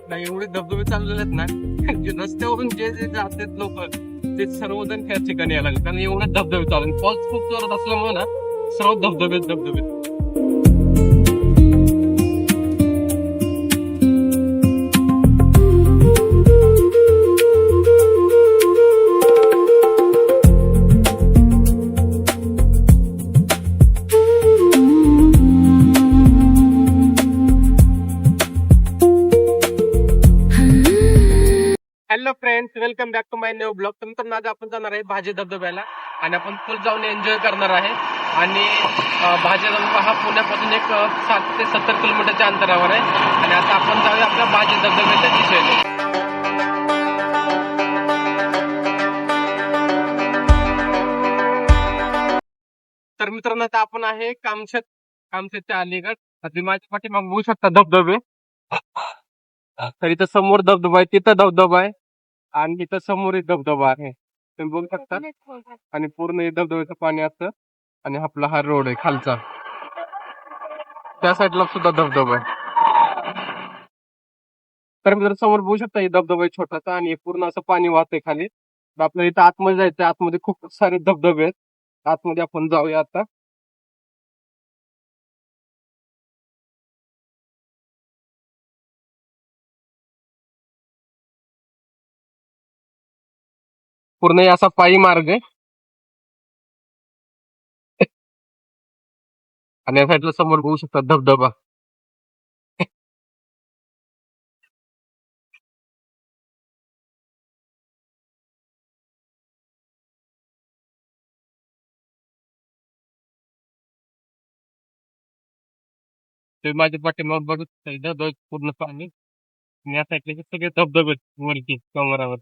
नाही एवढे धबधबे चाललेले आहेत ना जे रस्त्यावरून जे जे जातात लोक ते सर्वजण त्या ठिकाणी यायला लागले कारण एवढे धबधबे चालू पाऊस खूप जोरात असल्यामुळे ना सर्व धबधबे धबधबे. Hello friends, welcome back to my new blog. तुमचं आज आपण जाणार आहे भाजी धबधब्याला आणि आपण फुल जाऊन एन्जॉय करणार आहे. आणि भाजी धबधबा हा पुण्यापासून एक 60 ते 70 किलोमीटरच्या अंतरावर आहे. आणि आता आपण जाऊया आपल्या भाजी धबधब्याच्या दिशेने. तर मित्रांनो आता आपण आहे कामशेतच्या अलीगड. आता माझ्या पाठीमागे बघू शकता धबधबे. तर इथं समोर धबधबा आहे, तिथं धबधबा आहे आणि इथं समोर एक धबधबा आहे, तुम्ही बघू शकता. आणि पूर्ण हे धबधब्याचं पाणी असतं आणि आपला हा रोड आहे खालचा, त्या साईडला सुद्धा धबधबा आहे. तर मी जर समोर बघू शकता, हे धबधबा आहे छोटासा आणि हे पूर्ण असं पाणी वाहतंय खाली. तर आपल्याला इथं आतमध्ये जायचं, आतमध्ये खूप सारे धबधबे आहेत. आतमध्ये आपण जाऊया आता. पूर्ण हे असा पायी मार्ग आहे आणि या साईडला समोर बघू शकता धबधबा. ते माझ्या पाठीमागे बघू शकता, इथं पूर्ण पाणी आणि या साईडला सगळे धबधबे आहेत वरती डोंगरावर.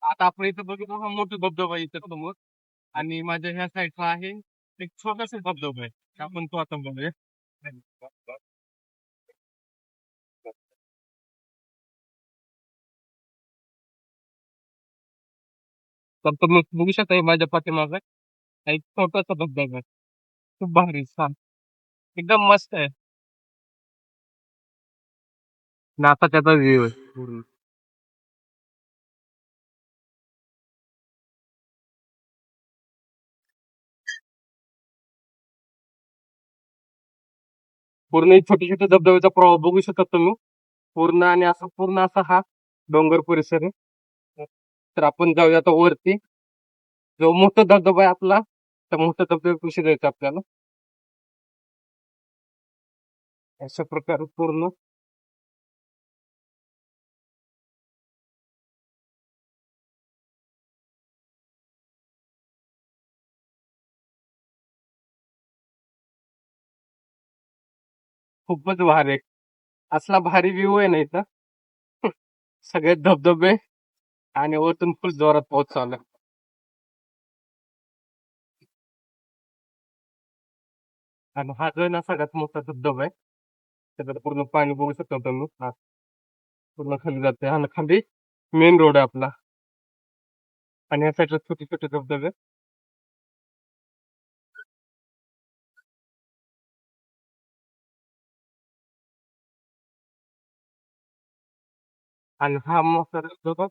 आता आपण इथं बघितलं हा मोठा धबधबा आहे इथं समोर. आणि माझ्या ह्या साईडला आहे एक छोटासा धबधबा आहे, आपण तो आता बघूया. तर तुम्ही बघू शकता, हे माझ्या पाठीमागे एक छोटासा धबधबा आहे. खूप भारी छान, एकदम मस्त आहे. नासाच्याचा व्ह्यू आहे पूर्ण. पूर्ण एक छोटे छोटे धबधब्याचा प्रवाह बघू शकता तुम्ही. पूर्ण आणि असं पूर्ण असा हा डोंगर परिसर आहे. तर आपण जाऊया आता वरती, जो मोठा धबधबा आहे आपला, त्या मोठ्या धबधब्यापाशी जायचं आपल्याला. अशा प्रकारे पूर्ण खूपच भारी आहे. असला भारी व्ह्यू आहे ना इथं. सगळे धबधबे आणि वरतून फुल जोरात पाऊस चालू आहे. आणि हा जो आहे ना सगळ्यात मोठा धबधबा आहे. त्याच्यात पूर्ण पाणी बघू शकता तुम्ही. हा पूर्ण खाली जाते आणि खाली मेन रोड आहे आपला. आणि या साईडला छोटे छोटे धबधबे. आणि हा मोठा धबधबा.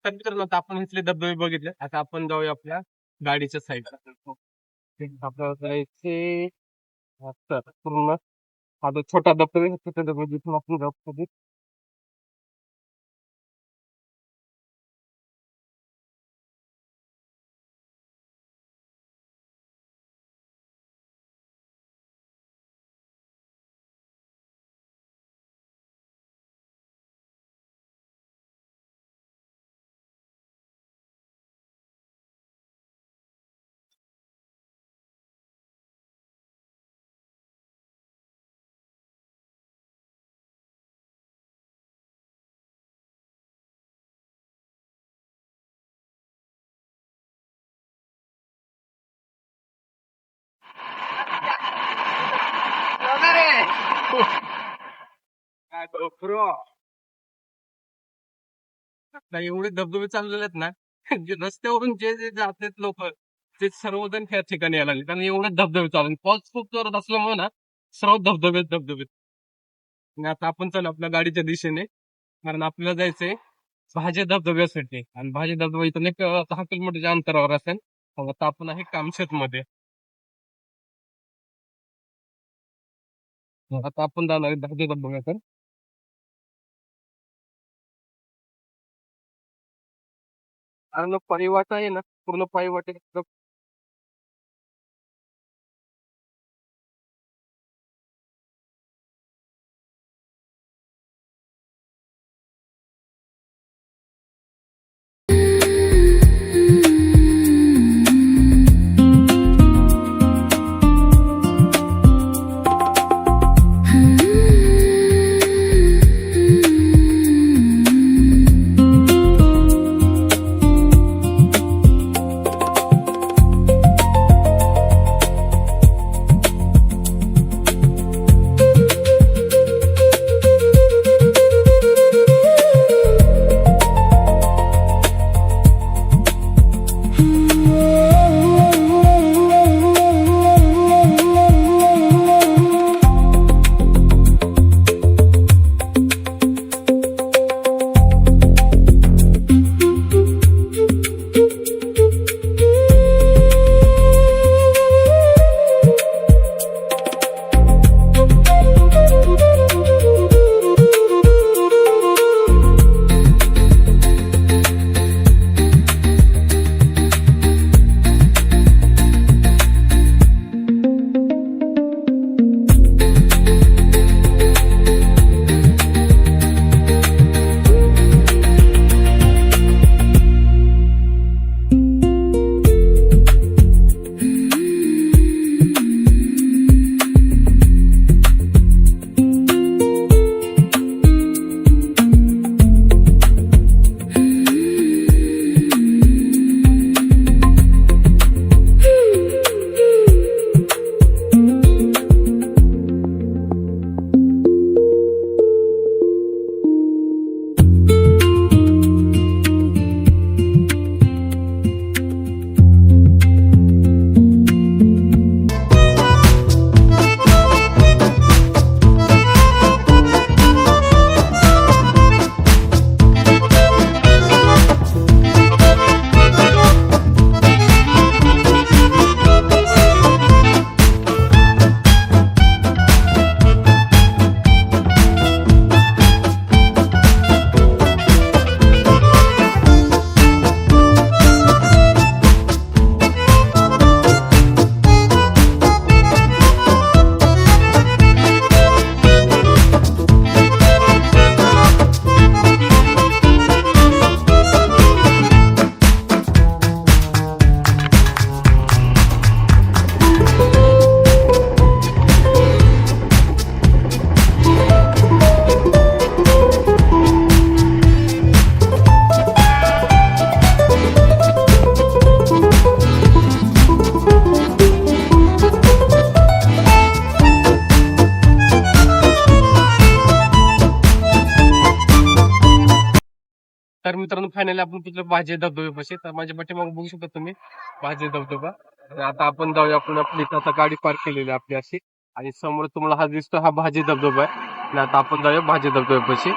तर मित्रांनो आता आपण इथले धबधबे बघितले, आता आपण जाऊया आपल्या गाडीच्या साईडला. आपल्याला जायचे तर पूर्ण हा जो छोटा धबधबा आहे, छोट्या धबधबा जिथून आपण जाऊ काय ब्रो, नाही एवढे धबधबे चाललेले आहेत ना, जे रस्त्यावरून जे जे जातात लोक, ते सर्वजण त्या ठिकाणी यायला लागले, कारण एवढे धबधबे चालू, पाऊस खूप जोरात असल्यामुळे ना सर्व धबधबे. आणि आता आपण चल आपल्या गाडीच्या दिशेने, कारण आपल्याला जायचंय भाजे धबधब्यासाठी, आणि भाजे धबधबा इथून एक 10 किलोमीटरच्या अंतरावर असेल. मग आता आपण आहे कामशेत मध्ये. मग आता आपण जाणार आहे भाजे धबधब्याकडे. कारण पायवाट आहे ना, पूर्ण पायवाट एकदम. तर मित्रांनो फायनली आपण तिथलं भाजे धबधब्यापाशी, तर माझ्या पाठीमागे बघू शकता तुम्ही भाजे धबधबा. आणि आता आपण जाऊया, आपण आपली आता गाडी पार्क केलेली आहे आपली अशी, आणि समोर तुम्हाला हा दिसतो, हा भाजे धबधबा आहे. आणि आता आपण जाऊया भाजे धबधब्यापाशी.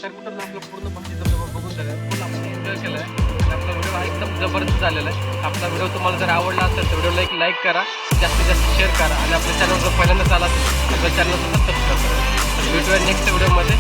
तर मित्रांनो आपलं पूर्ण भाषी धबधबा बघून झालं, फुल आपण एन्जॉय केलाय आणि आपला व्हिडिओ हा एकदम जबरदस्त झालेला आहे. आपला व्हिडिओ तुम्हाला जर आवडला असेल तर व्हिडिओला एक लाईक करा, जास्तीत जास्त शेअर करा आणि आपल्या चॅनल जर पहिल्यांदाच आला असेल तर आपल्या चॅनलला सबस्क्राईब करा. तर भेटूया नेक्स्ट व्हिडिओमध्ये.